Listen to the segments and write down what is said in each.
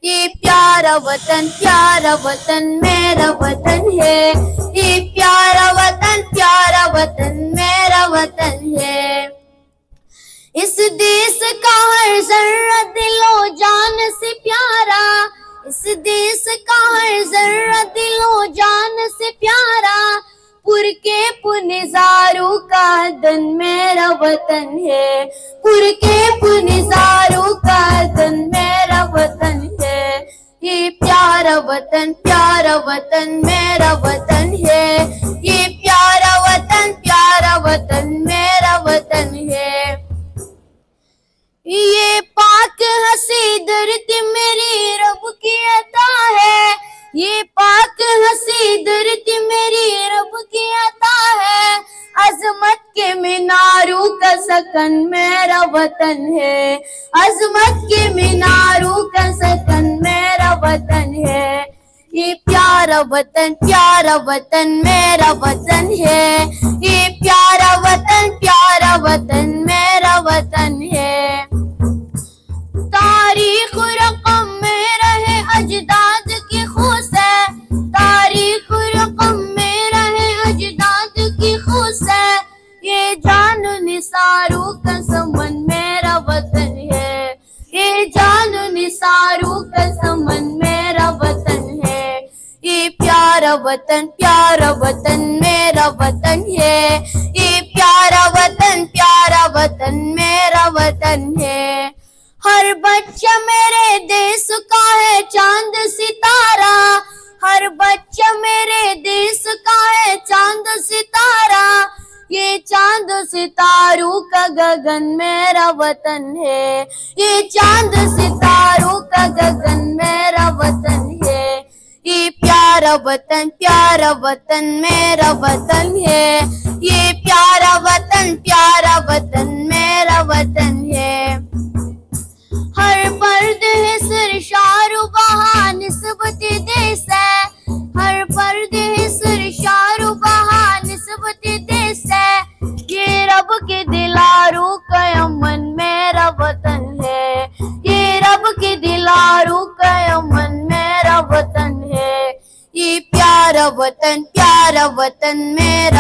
ये प्यारा वतन मेरा वतन है। ये प्यारा वतन मेरा वतन है। इस देश का हर जर्रा दिलो जान से प्यारा, इस देश का हर जर्रा दिलो जान से प्यारा। पुर के पुनिजारू का दन मेरा वतन है, पुर के पुनिजारू का दन मेरा वतन है। ये प्यारा वतन मेरा वतन है। ये प्यारा वतन मेरा वतन है। ये पाक हसी धरती मेरी रब की अता है। ये पाक हसी धरती मेरी रब की अता है। अजमत के मीनारों का सकन मेरा वतन है, अजमत के मीनारों का सकन मेरा वतन है। ये प्यारा वतन मेरा वतन है। ये प्यारा वतन मेरा वतन है। तारीख रकम में रहे अजदाद की खुश है, तारीख रकम में रहे अजदाद की खुश है। ये जान निसारू का समन मेरा वतन है, ये जान निसारू का समन मेरा वतन है। ये प्यारा वतन मेरा वतन है। ये प्यारा वतन मेरा वतन है। हर बच्चा मेरे देश का है चांद सितारा, हर बच्चा मेरे देश का है चांद सितारा। ये चांद सितारों का गगन मेरा वतन है, ये चांद सितारों का गगन मेरा वतन है। ये प्यारा वतन मेरा वतन है। ये प्यारा वतन मेरा वतन है। हर पर्द है सरशारो बहा निस्बत देश है, हर पर्द है सरशारो बहा निस्बत देश है। ये रब के दिलारों का अमन मेरा वतन है, ये रब के दिलारों का अमन मेरा वतन है। ये प्यारा वतन मेरा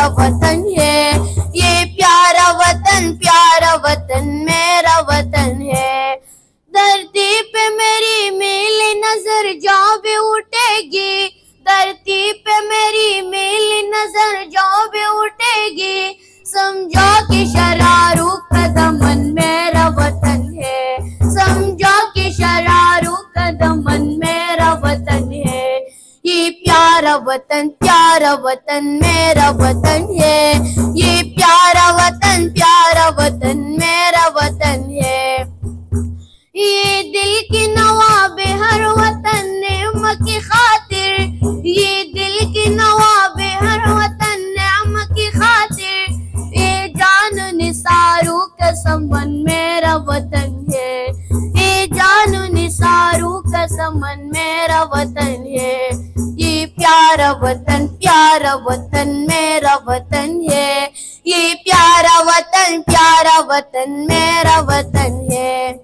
वतन है। ये प्यारा वतन मेरा वतन है। धरती पे मेरी मेली नजर जहाँ भी उठेगी, धरती पे मेरी मेली नजर जहाँ भी उठेगी। समझो कि शरारू कदमन मेरा वतन है, समझो कि शरारू कदमन मेरा वतन है। ये प्यारा वतन मेरा वतन है। ये प्यारा वतन मेरा वतन है। ये दिल की नवाबे हर वतन नेम की खातिर, ये दिल की नवाबे हर वतन नेम की खातिर। ये जान निसारू का समन मेरा वतन है, ये जान निसारू का समन मेरा वतन है। ये प्यारा वतन मेरा वतन है। ये प्यारा वतन मेरा वतन है।